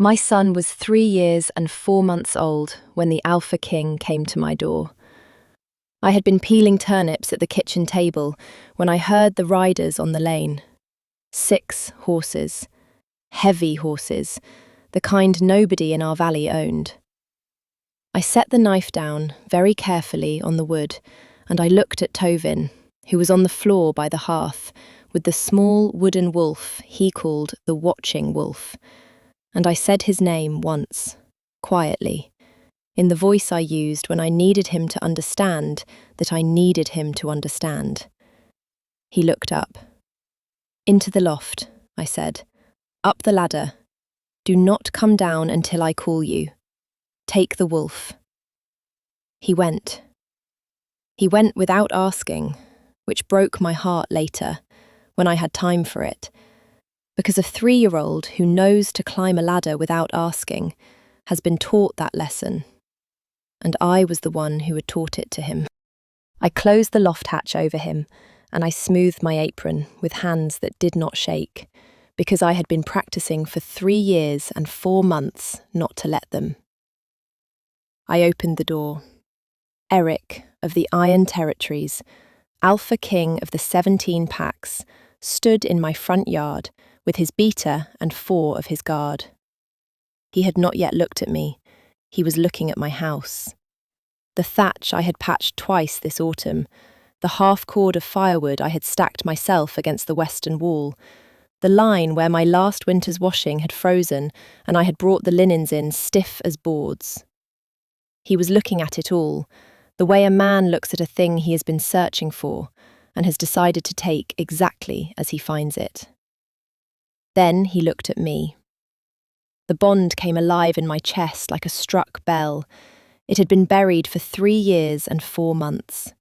My son was 3 years and 4 months old when the Alpha King came to my door. I had been peeling turnips at the kitchen table when I heard the riders on the lane. 6 horses. Heavy horses, the kind nobody in our valley owned. I set the knife down very carefully on the wood, and I looked at Tovin, who was on the floor by the hearth, with the small wooden wolf he called the watching wolf. And I said his name once, quietly, in the voice I used when I needed him to understand that I needed him to understand. He looked up. "Into the loft," I said. "Up the ladder. Do not come down until I call you. Take the wolf." He went. He went without asking, which broke my heart later, when I had time for it, because a 3-year-old who knows to climb a ladder without asking has been taught that lesson, and I was the one who had taught it to him. I closed the loft hatch over him, and I smoothed my apron with hands that did not shake, because I had been practicing for 3 years and 4 months not to let them. I opened the door. Eric of the Iron Territories, Alpha King of the 17 packs, stood in my front yard with his beater and 4 of his guard. He had not yet looked at me. He was looking at my house. The thatch I had patched twice this autumn, the half-cord of firewood I had stacked myself against the western wall, the line where my last winter's washing had frozen and I had brought the linens in stiff as boards. He was looking at it all, the way a man looks at a thing he has been searching for and has decided to take exactly as he finds it. Then he looked at me. The bond came alive in my chest like a struck bell. It had been buried for 3 years and 4 months.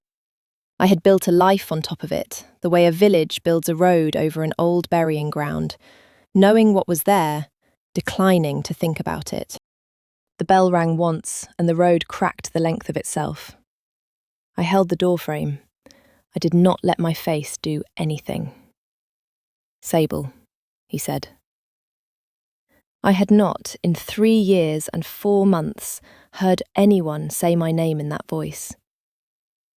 I had built a life on top of it, the way a village builds a road over an old burying ground, knowing what was there, declining to think about it. The bell rang once, and the road cracked the length of itself. I held the doorframe. I did not let my face do anything. "Sable," he said. I had not, in 3 years and 4 months, heard anyone say my name in that voice.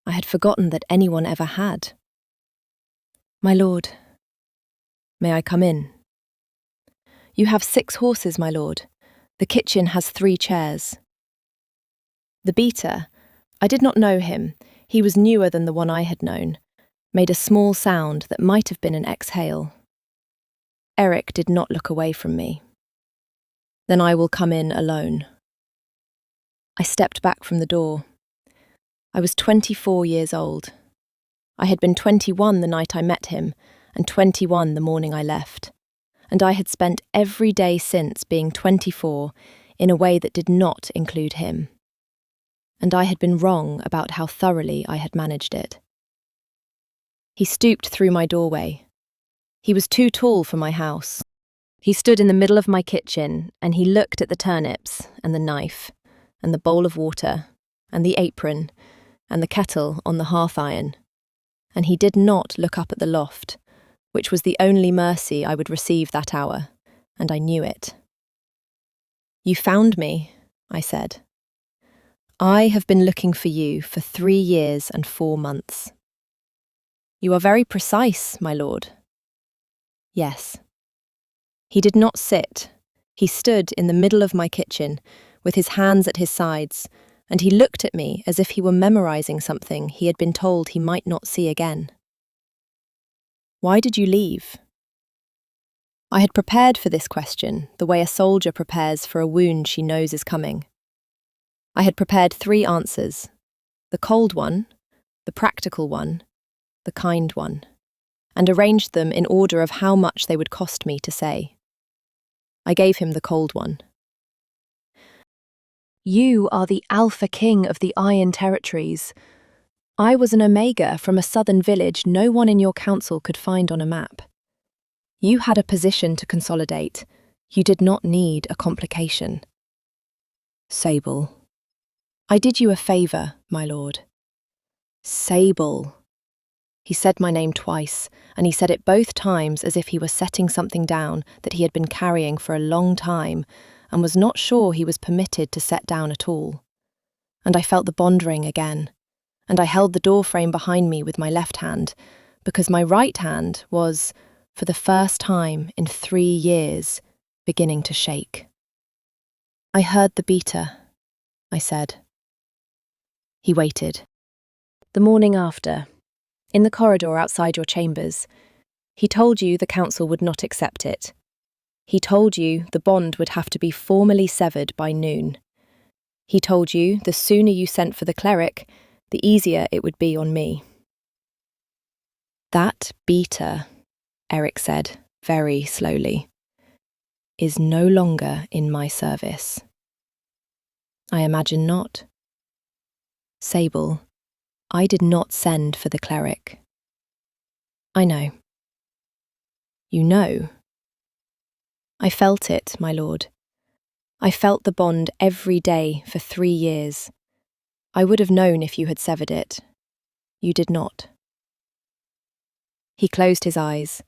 I had forgotten that anyone ever had. "My lord." "May I come in?" "You have 6 horses, my lord. The kitchen has 3 chairs." The beater, I did not know him, he was newer than the one I had known, made a small sound that might have been an exhale. Eric did not look away from me. "Then I will come in alone." I stepped back from the door. I was 24 years old. I had been 21 the night I met him, and 21 the morning I left. And I had spent every day since being 24 in a way that did not include him. And I had been wrong about how thoroughly I had managed it. He stooped through my doorway. He was too tall for my house. He stood in the middle of my kitchen, and he looked at the turnips, and the knife, and the bowl of water, and the apron, and the kettle on the hearth iron. And he did not look up at the loft, which was the only mercy I would receive that hour, and I knew it. "You found me," I said. "I have been looking for you for 3 years and 4 months." "You are very precise, my lord." "Yes." He did not sit. He stood in the middle of my kitchen, with his hands at his sides, and he looked at me as if he were memorizing something he had been told he might not see again. "Why did you leave?" I had prepared for this question the way a soldier prepares for a wound she knows is coming. I had prepared 3 answers: the cold one, the practical one, the kind one, and arranged them in order of how much they would cost me to say. I gave him the cold one. "You are the Alpha King of the Iron Territories. I was an Omega from a southern village no one in your council could find on a map. You had a position to consolidate. You did not need a complication." "Sable." "I did you a favour, my lord." "Sable." He said my name twice, and he said it both times as if he were setting something down that he had been carrying for a long time, and was not sure he was permitted to set down at all. And I felt the bond ring again, and I held the door frame behind me with my left hand, because my right hand was, for the first time in 3 years, beginning to shake. "I heard the beater," I said. He waited. "The morning after, in the corridor outside your chambers, he told you the council would not accept it. He told you the bond would have to be formally severed by noon. He told you the sooner you sent for the cleric, the easier it would be on me." "That beater," Eric said, very slowly, "is no longer in my service." "I imagine not." "Sable, I did not send for the cleric." "I know." "You know?" "I felt it, my lord. I felt the bond every day for 3 years. I would have known if you had severed it. You did not." He closed his eyes.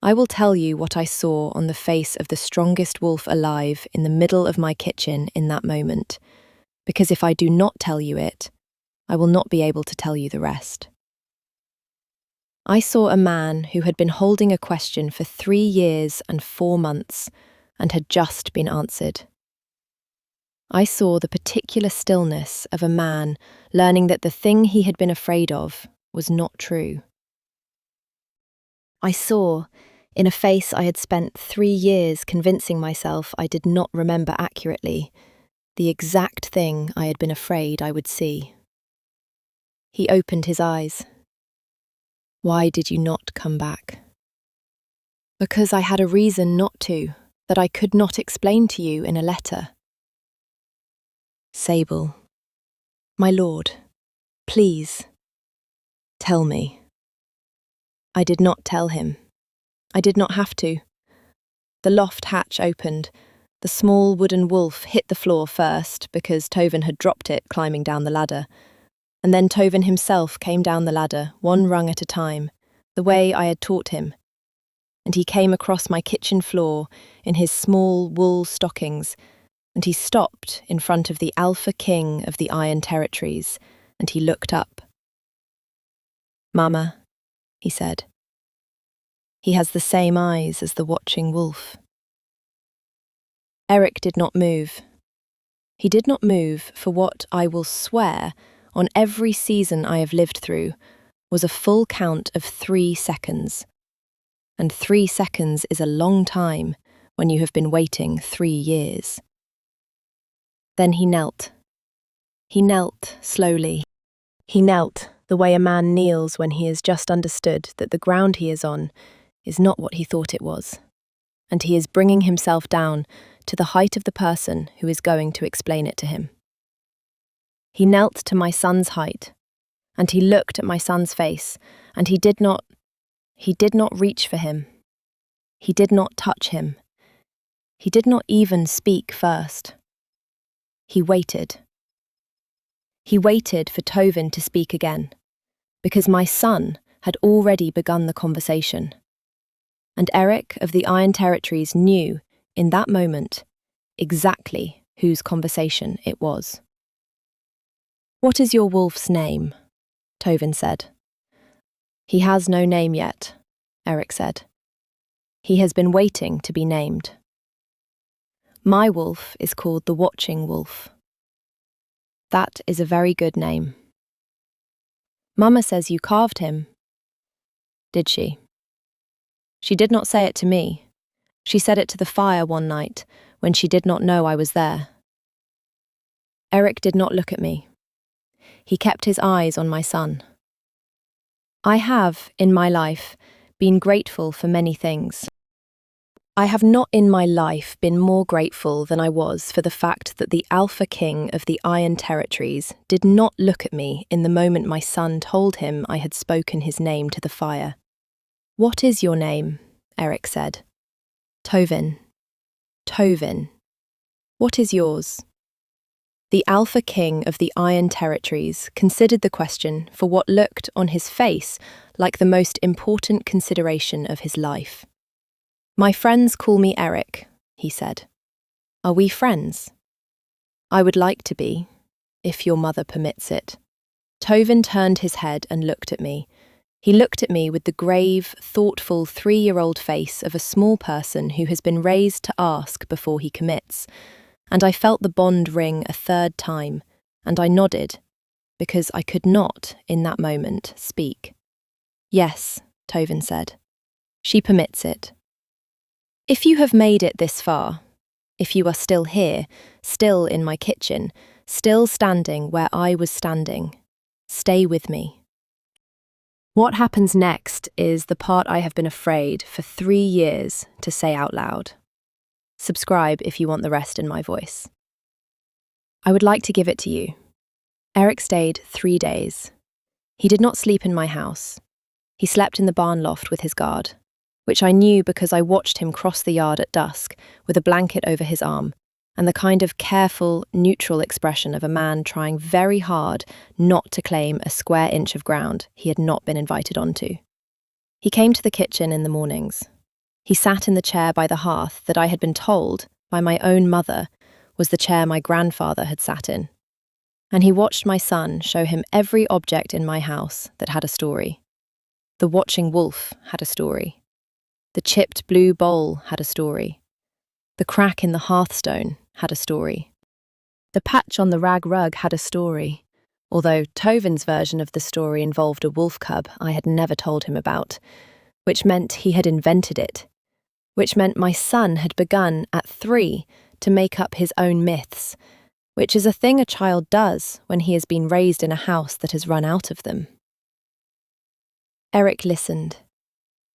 "I will tell you what I saw on the face of the strongest wolf alive in the middle of my kitchen in that moment, because if I do not tell you it, I will not be able to tell you the rest. I saw a man who had been holding a question for 3 years and 4 months and had just been answered. I saw the particular stillness of a man learning that the thing he had been afraid of was not true. I saw, in a face I had spent 3 years convincing myself I did not remember accurately, the exact thing I had been afraid I would see. He opened his eyes. "Why did you not come back?" "Because I had a reason not to, that I could not explain to you in a letter." "Sable, my lord, please, tell me." I did not tell him. I did not have to. The loft hatch opened. The small wooden wolf hit the floor first because Tovin had dropped it climbing down the ladder. And then Tovin himself came down the ladder, 1 rung at a time, the way I had taught him. And he came across my kitchen floor in his small wool stockings, and he stopped in front of the Alpha King of the Iron Territories, and he looked up. "Mama," he said. "He has the same eyes as the watching wolf." Eric did not move. He did not move for what I will swear, on every season I have lived through, was a full count of 3 seconds. And 3 seconds is a long time when you have been waiting 3 years. Then he knelt. He knelt slowly. He knelt the way a man kneels when he has just understood that the ground he is on is not what he thought it was, and he is bringing himself down to the height of the person who is going to explain it to him. He knelt to my son's height, and he looked at my son's face, and he did not reach for him. He did not touch him. He did not even speak first. He waited. He waited for Tovin to speak again, because my son had already begun the conversation. And Eric of the Iron Territories knew, in that moment, exactly whose conversation it was. "What is your wolf's name?" Tovin said. "He has no name yet," Eric said. "He has been waiting to be named. My wolf is called the Watching Wolf." "That is a very good name." "Mama says you carved him." "Did she?" "She did not say it to me. She said it to the fire one night when she did not know I was there." Eric did not look at me. He kept his eyes on my son. I have, in my life, been grateful for many things. I have not in my life been more grateful than I was for the fact that the Alpha King of the Iron Territories did not look at me in the moment my son told him I had spoken his name to the fire. "What is your name?" Eric said. "Tovin." "Tovin. What is yours?" The Alpha King of the Iron Territories considered the question for what looked on his face like the most important consideration of his life. "My friends call me Eric," he said. Are we friends? I would like to be, if your mother permits it. Tovin turned his head and looked at me. He looked at me with the grave, thoughtful 3-year-old face of a small person who has been raised to ask before he commits, and I felt the bond ring a third time, and I nodded, because I could not, in that moment, speak. Yes, Tovin said. She permits it. If you have made it this far, if you are still here, still in my kitchen, still standing where I was standing, stay with me. What happens next is the part I have been afraid for 3 years to say out loud. Subscribe if you want the rest in my voice. I would like to give it to you. Eric stayed 3 days. He did not sleep in my house. He slept in the barn loft with his guard, which I knew because I watched him cross the yard at dusk with a blanket over his arm and the kind of careful, neutral expression of a man trying very hard not to claim a square inch of ground he had not been invited onto. He came to the kitchen in the mornings. He sat in the chair by the hearth that I had been told, by my own mother, was the chair my grandfather had sat in. And he watched my son show him every object in my house that had a story. The watching wolf had a story. The chipped blue bowl had a story. The crack in the hearthstone had a story. The patch on the rag rug had a story, although Tovin's version of the story involved a wolf cub I had never told him about, which meant he had invented it, which meant my son had begun at 3 to make up his own myths, which is a thing a child does when he has been raised in a house that has run out of them. Eric listened.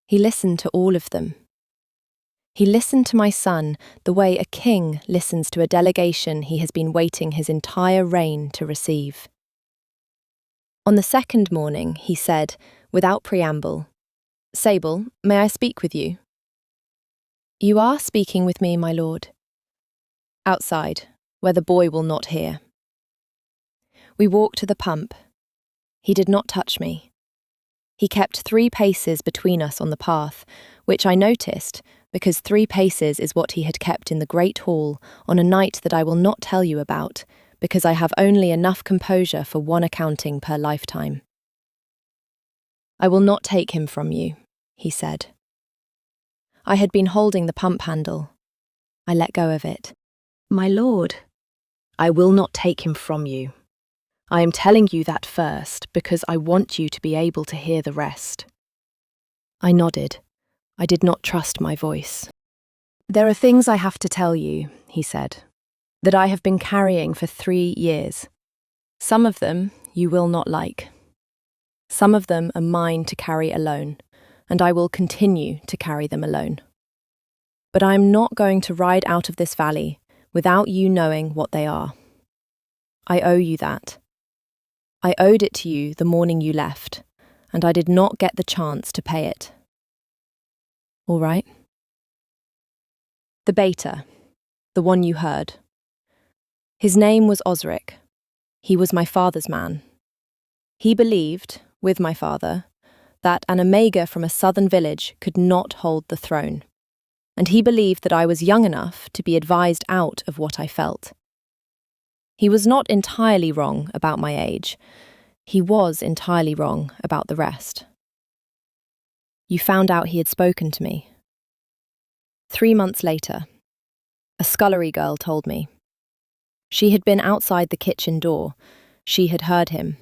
He listened to all of them. He listened to my son the way a king listens to a delegation he has been waiting his entire reign to receive. On the second morning, he said, without preamble, "Sable, may I speak with you?" "You are speaking with me, my lord." "Outside, where the boy will not hear." We walked to the pump. He did not touch me. He kept 3 paces between us on the path, which I noticed because 3 paces is what he had kept in the great hall on a night that I will not tell you about, because I have only enough composure for 1 accounting per lifetime. "I will not take him from you," he said. I had been holding the pump handle. I let go of it. "My lord, I will not take him from you. I am telling you that first because I want you to be able to hear the rest." I nodded. I did not trust my voice. "There are things I have to tell you," he said, "that I have been carrying for 3 years. Some of them you will not like. Some of them are mine to carry alone, and I will continue to carry them alone. But I am not going to ride out of this valley without you knowing what they are. I owe you that. I owed it to you the morning you left, and I did not get the chance to pay it. All right?" The beta, the one you heard. His name was Osric. He was my father's man. He believed, with my father, that an omega from a southern village could not hold the throne, and he believed that I was young enough to be advised out of what I felt. He was not entirely wrong about my age. He was entirely wrong about the rest. You found out he had spoken to me. 3 months later, a scullery girl told me. She had been outside the kitchen door. She had heard him.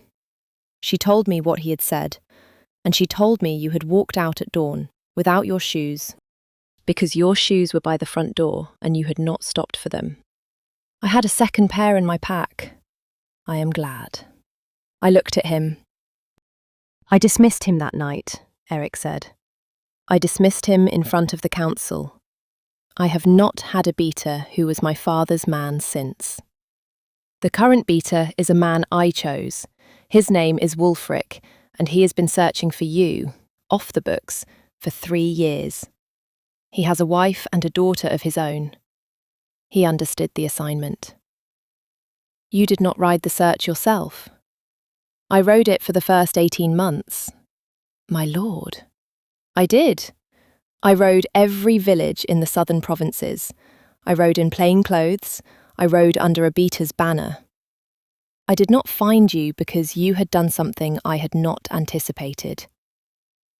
She told me what he had said, and she told me you had walked out at dawn, without your shoes, because your shoes were by the front door and you had not stopped for them. I had a second pair in my pack. I am glad. I looked at him. I dismissed him that night, Eric said. I dismissed him in front of the council. I have not had a beater who was my father's man since. The current beater is a man I chose. His name is Wulfric, and he has been searching for you, off the books, for 3 years. He has a wife and a daughter of his own. He understood the assignment. You did not ride the search yourself. I rode it for the first 18 months. My lord. I did. I rode every village in the southern provinces. I rode in plain clothes. I rode under a beater's banner. I did not find you because you had done something I had not anticipated.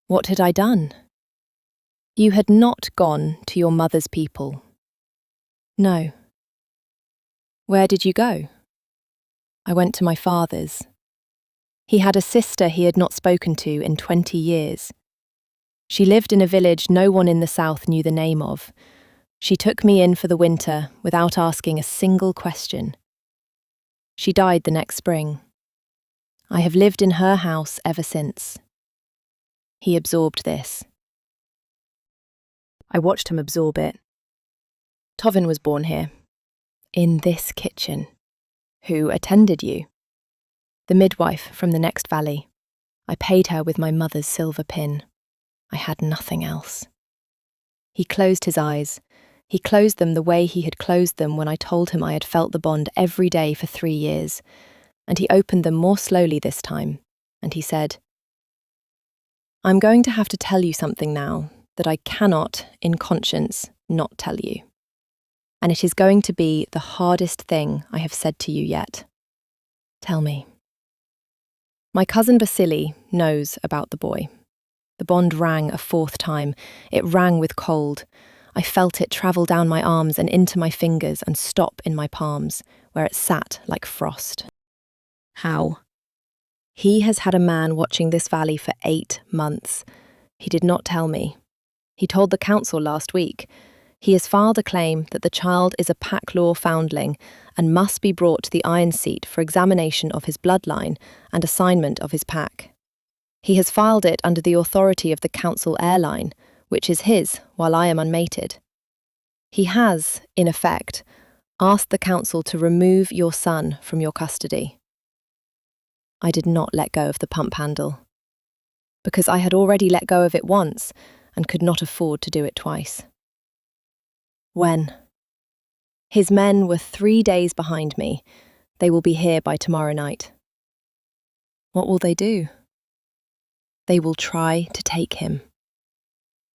What had I done? You had not gone to your mother's people. No. Where did you go? I went to my father's. He had a sister he had not spoken to in 20 years. She lived in a village no one in the south knew the name of. She took me in for the winter without asking a single question. She died the next spring. I have lived in her house ever since. He absorbed this. I watched him absorb it. Tovin was born here, in this kitchen. Who attended you? The midwife from the next valley. I paid her with my mother's silver pin. I had nothing else. He closed his eyes. He closed them the way he had closed them when I told him I had felt the bond every day for 3 years, and he opened them more slowly this time, and he said, I'm going to have to tell you something now that I cannot, in conscience, not tell you. And it is going to be the hardest thing I have said to you yet. Tell me. My cousin Vasily knows about the boy. The bond rang a 4th time. It rang with cold. I felt it travel down my arms and into my fingers and stop in my palms, where it sat like frost. How? He has had a man watching this valley for 8 months. He did not tell me. He told the council last week. He has filed a claim that the child is a pack law foundling and must be brought to the Iron Seat for examination of his bloodline and assignment of his pack. He has filed it under the authority of the council airline, which is his while I am unmated. He has, in effect, asked the council to remove your son from your custody. I did not let go of the pump handle, because I had already let go of it once and could not afford to do it twice. When? His men were 3 days behind me. They will be here by tomorrow night. What will they do? They will try to take him.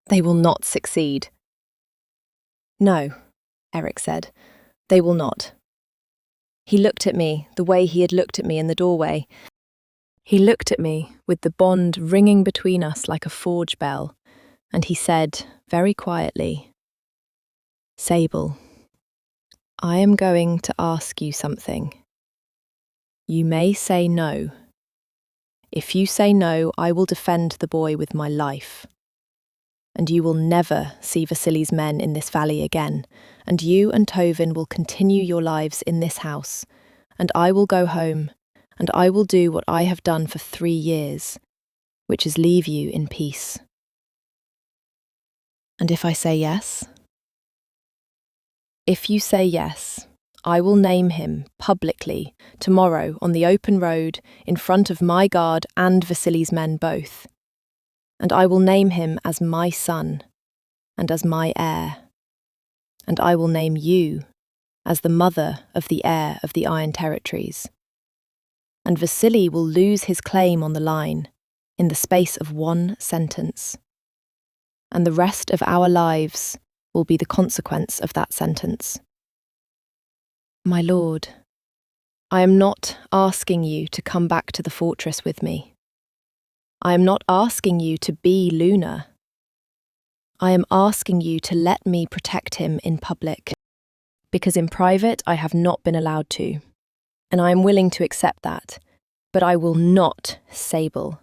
They will not succeed. No, Eric said. They will not. He looked at me the way he had looked at me in the doorway. He looked at me with the bond ringing between us like a forge bell, and he said, very quietly, Sable, I am going to ask you something. You may say no. If you say no, I will defend the boy with my life. And you will never see Vasily's men in this valley again, and you and Tovin will continue your lives in this house, and I will go home, and I will do what I have done for 3 years, which is leave you in peace. And if I say yes? If you say yes, I will name him publicly tomorrow on the open road in front of my guard and Vasily's men both. And I will name him as my son and as my heir. And I will name you as the mother of the heir of the Iron Territories. And Vasily will lose his claim on the line in the space of 1 sentence. And the rest of our lives will be the consequence of that sentence. My lord, I am not asking you to come back to the fortress with me. I am not asking you to be Luna. I am asking you to let me protect him in public, because in private I have not been allowed to, and I am willing to accept that, but I will not, Sable.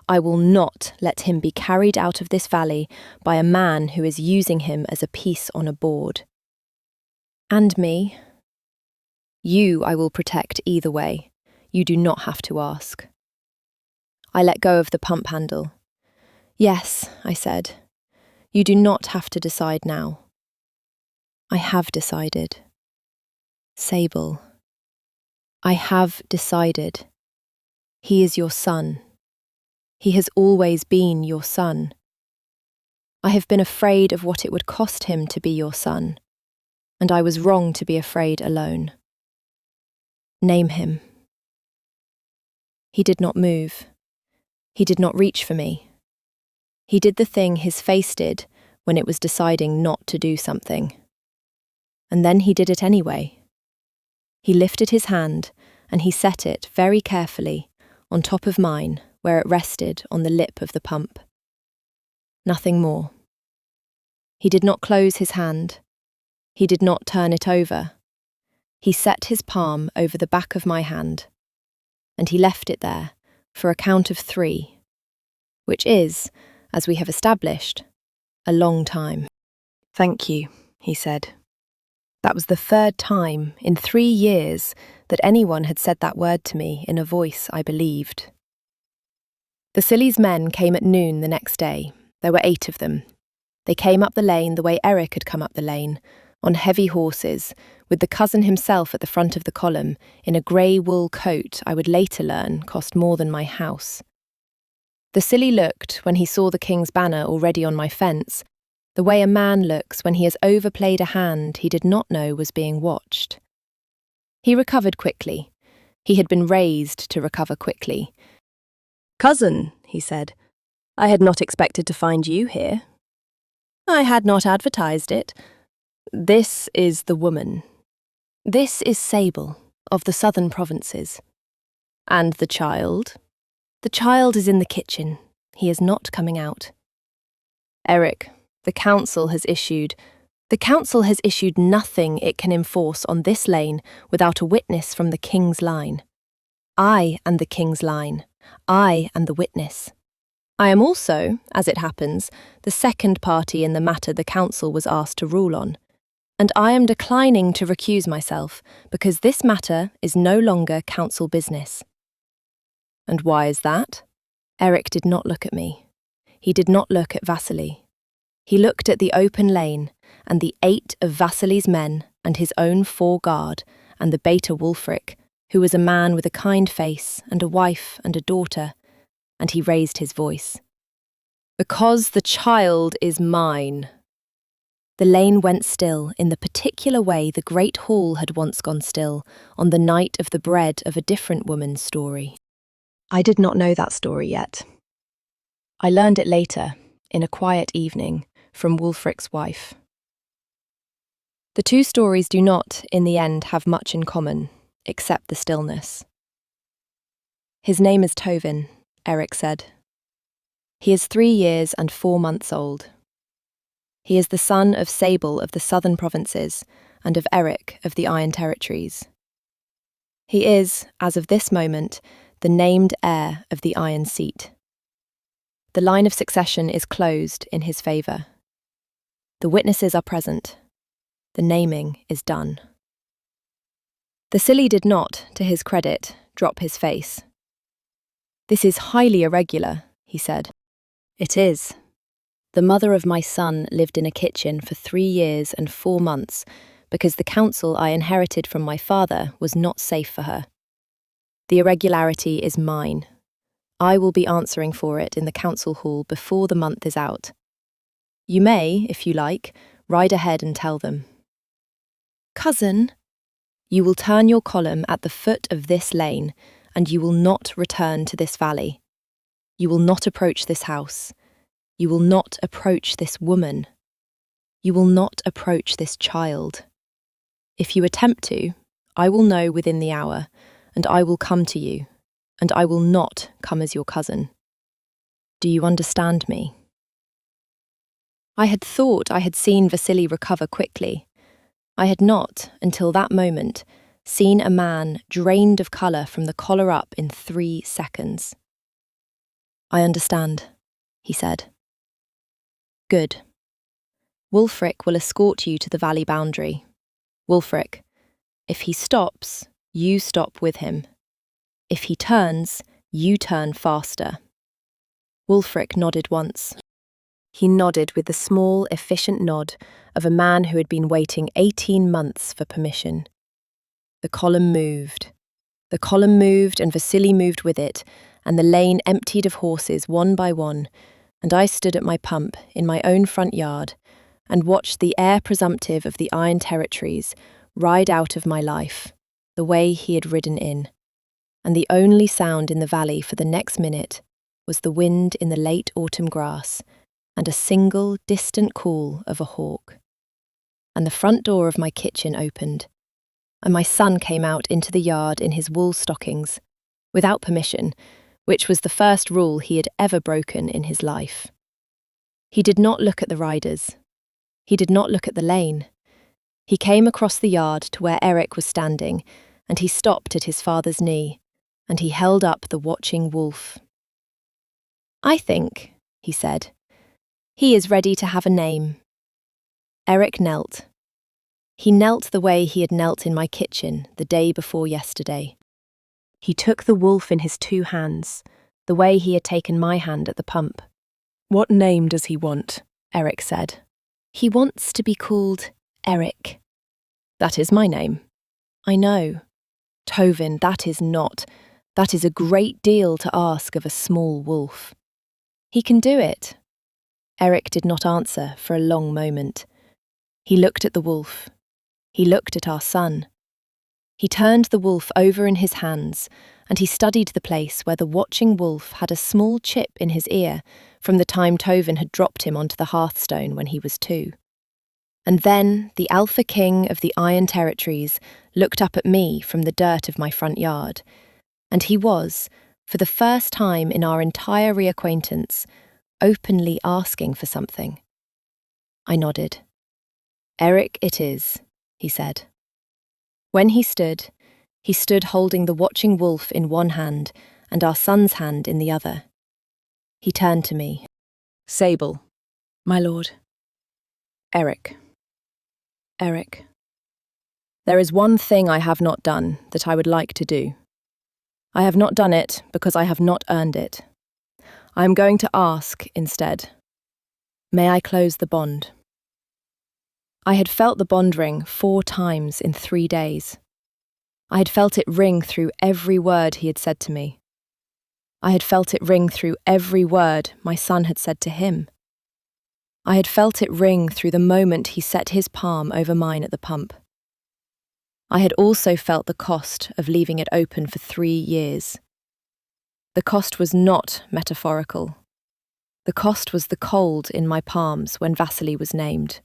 I will not let him be carried out of this valley by a man who is using him as a piece on a board. And me. You I will protect either way. You do not have to ask. I let go of the pump handle. Yes, I said. You do not have to decide now. I have decided. Sable. I have decided. He is your son. He has always been your son. I have been afraid of what it would cost him to be your son, and I was wrong to be afraid alone. Name him. He did not move. He did not reach for me. He did the thing his face did when it was deciding not to do something. And then he did it anyway. He lifted his hand, and he set it very carefully on top of mine, where it rested on the lip of the pump. Nothing more. He did not close his hand. He did not turn it over. He set his palm over the back of my hand, and he left it there for a count of 3, which is, as we have established, a long time. "Thank you," he said. That was the 3rd time in 3 years that anyone had said that word to me in a voice I believed. Vasily's men came at noon the next day. There were 8 of them. They came up the lane the way Eric had come up the lane, on heavy horses, with the cousin himself at the front of the column, in a grey wool coat I would later learn cost more than my house. Vasily looked when he saw the king's banner already on my fence, the way a man looks when he has overplayed a hand he did not know was being watched. He recovered quickly. He had been raised to recover quickly. "Cousin," he said, "I had not expected to find you here. I had not advertised it. This is the woman. This is Sable, of the southern provinces. And the child? The child is in the kitchen. He is not coming out. Eric, the council has issued nothing it can enforce on this lane without a witness from the king's line. I am the king's line. I am the witness. I am also, as it happens, the second party in the matter the council was asked to rule on, and I am declining to recuse myself because this matter is no longer council business." "And why is that?" Eric did not look at me. He did not look at Vasily. He looked at the open lane and the 8 of Vasily's men and his own 4 guard and the beta Wulfric, who was a man with a kind face and a wife and a daughter, and he raised his voice. "Because the child is mine." The lane went still in the particular way the great hall had once gone still on the night of the bread of a different woman's story. I did not know that story yet. I learned it later, in a quiet evening, from Wulfric's wife. The 2 stories do not, in the end, have much in common, except the stillness. "His name is Tovin," Eric said. "He is 3 years and 4 months old. He is the son of Sable of the southern provinces and of Eric of the Iron Territories. He is, as of this moment, the named heir of the Iron Seat. The line of succession is closed in his favour. The witnesses are present. The naming is done." Vasily did not, to his credit, drop his face. "This is highly irregular," he said. "It is. The mother of my son lived in a kitchen for 3 years and 4 months because the counsel I inherited from my father was not safe for her. The irregularity is mine. I will be answering for it in the council hall before the month is out. You may, if you like, ride ahead and tell them. Cousin, you will turn your column at the foot of this lane, and you will not return to this valley. You will not approach this house. You will not approach this woman. You will not approach this child. If you attempt to, I will know within the hour, and I will come to you, and I will not come as your cousin. Do you understand me?" I had thought I had seen Vasily recover quickly. I had not, until that moment, seen a man drained of colour from the collar up in 3 seconds. "I understand," he said. "Good. Wulfric will escort you to the valley boundary. Wulfric, if he stops, you stop with him. If he turns, you turn faster." Wulfric nodded once. He nodded with the small, efficient nod of a man who had been waiting 18 months for permission. The column moved. The column moved and Vasily moved with it, and the lane emptied of horses one by one, and I stood at my pump in my own front yard and watched the heir presumptive of the Iron Territories ride out of my life, the way he had ridden in, and the only sound in the valley for the next minute was the wind in the late autumn grass and a single distant call of a hawk. and the front door of my kitchen opened, and my son came out into the yard in his wool stockings, without permission, which was the first rule he had ever broken in his life. He did not look at the riders. He did not look at the lane. He came across the yard to where Eric was standing, and he stopped at his father's knee, and he held up the watching wolf. "I think," he said, "he is ready to have a name." Eric knelt. He knelt the way he had knelt in my kitchen the day before yesterday. He took the wolf in his 2 hands, the way he had taken my hand at the pump. "What name does he want?" Eric said. "He wants to be called Eric." "That is my name." "I know. Tovin, that is not. That is a great deal to ask of a small wolf." "He can do it." Eric did not answer for a long moment. He looked at the wolf. He looked at our son. He turned the wolf over in his hands, and he studied the place where the watching wolf had a small chip in his ear from the time Tovin had dropped him onto the hearthstone when he was 2. And then the Alpha King of the Iron Territories looked up at me from the dirt of my front yard, and he was, for the first time in our entire reacquaintance, openly asking for something. I nodded. "Eric it is," he said. When he stood holding the watching wolf in one hand and our son's hand in the other. He turned to me. "Sable." "My lord." "Eric. Eric. There is one thing I have not done that I would like to do. I have not done it because I have not earned it. I am going to ask instead. May I close the bond?" I had felt the bond ring 4 times in 3 days. I had felt it ring through every word he had said to me. I had felt it ring through every word my son had said to him. I had felt it ring through the moment he set his palm over mine at the pump. I had also felt the cost of leaving it open for 3 years. The cost was not metaphorical. The cost was the cold in my palms when Vasily was named.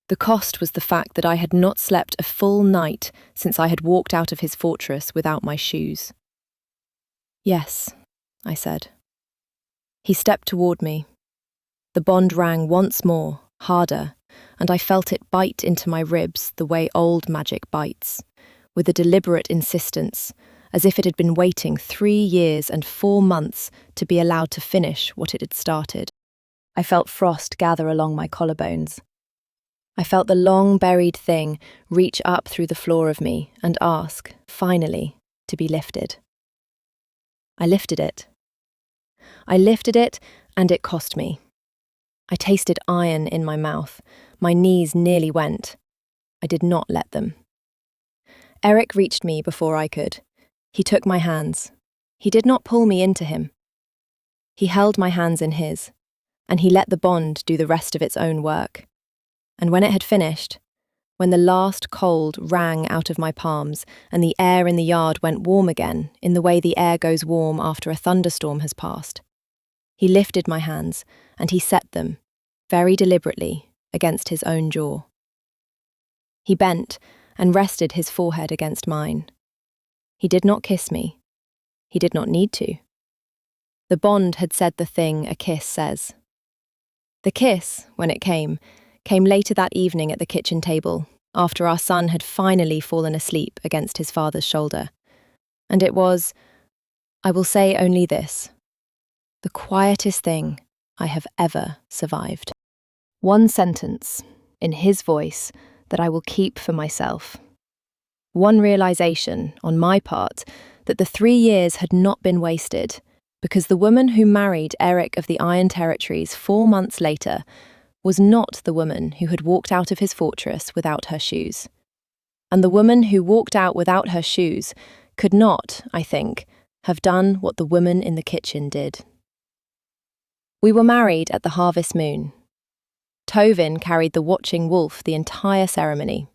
The cost was the fact that I had not slept a full night since I had walked out of his fortress without my shoes. "Yes," I said. He stepped toward me. The bond rang once more, harder, and I felt it bite into my ribs the way old magic bites, with a deliberate insistence, as if it had been waiting 3 years and 4 months to be allowed to finish what it had started. I felt frost gather along my collarbones. I felt the long-buried thing reach up through the floor of me and ask, finally, to be lifted. I lifted it. I lifted it, and it cost me. I tasted iron in my mouth. My knees nearly went. I did not let them. Eric reached me before I could. He took my hands. He did not pull me into him. He held my hands in his, and he let the bond do the rest of its own work. And when it had finished, when the last cold rang out of my palms and the air in the yard went warm again in the way the air goes warm after a thunderstorm has passed, he lifted my hands and he set them, very deliberately, against his own jaw. He bent and rested his forehead against mine. He did not kiss me. He did not need to. The bond had said the thing a kiss says. The kiss, when it came later that evening at the kitchen table, after our son had finally fallen asleep against his father's shoulder. And it was, I will say only this, the quietest thing I have ever survived. One sentence, in his voice, that I will keep for myself. One realization, on my part, that the 3 years had not been wasted, because the woman who married Eric of the Iron Territories 4 months later was not the woman who had walked out of his fortress without her shoes. And the woman who walked out without her shoes could not, I think, have done what the woman in the kitchen did. We were married at the harvest moon. Tovin carried the watching wolf the entire ceremony.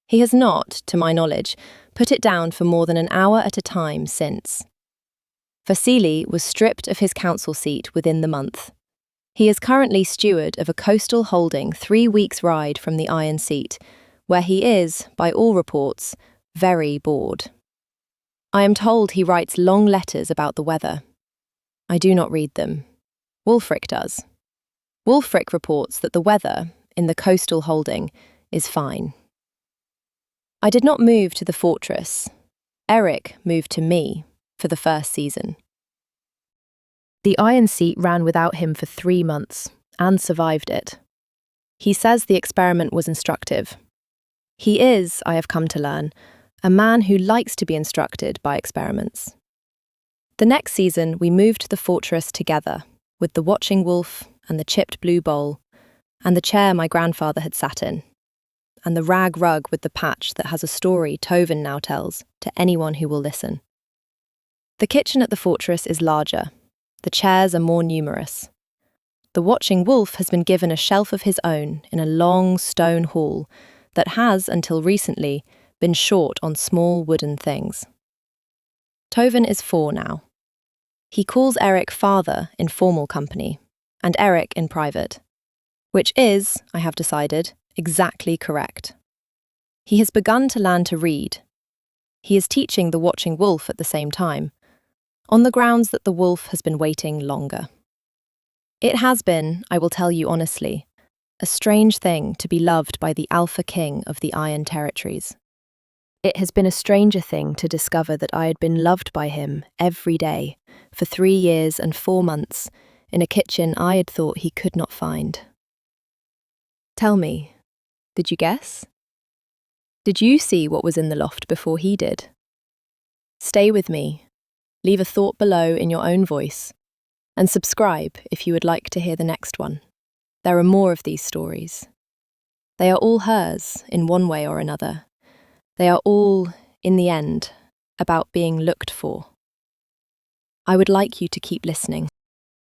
He has not, to my knowledge, put it down for more than an hour at a time since. Vasily was stripped of his council seat within the month. He is currently steward of a coastal holding 3 weeks' ride from the Iron Seat, where he is, by all reports, very bored. I am told he writes long letters about the weather. I do not read them. Wulfric does. Wulfric reports that the weather, in the coastal holding, is fine. I did not move to the fortress. Eric moved to me for the first season. The Iron Seat ran without him for 3 months and survived it. He says the experiment was instructive. He is, I have come to learn, a man who likes to be instructed by experiments. The next season, we moved to the fortress together, with the watching wolf and the chipped blue bowl, and the chair my grandfather had sat in, and the rag rug with the patch that has a story Tovin now tells to anyone who will listen. The kitchen at the fortress is larger. The chairs are more numerous. The watching wolf has been given a shelf of his own in a long stone hall that has, until recently, been short on small wooden things. Tovin is 4 now. He calls Eric father in formal company, and Eric in private, which is, I have decided, exactly correct. He has begun to learn to read. He is teaching the watching wolf at the same time, on the grounds that the wolf has been waiting longer. It has been, I will tell you honestly, a strange thing to be loved by the Alpha King of the Iron Territories. It has been a stranger thing to discover that I had been loved by him every day for 3 years and 4 months in a kitchen I had thought he could not find. Tell me, did you guess? Did you see what was in the loft before he did? Stay with me, leave a thought below in your own voice, and subscribe if you would like to hear the next one. There are more of these stories. They are all hers in one way or another. They are all, in the end, about being looked for. I would like you to keep listening.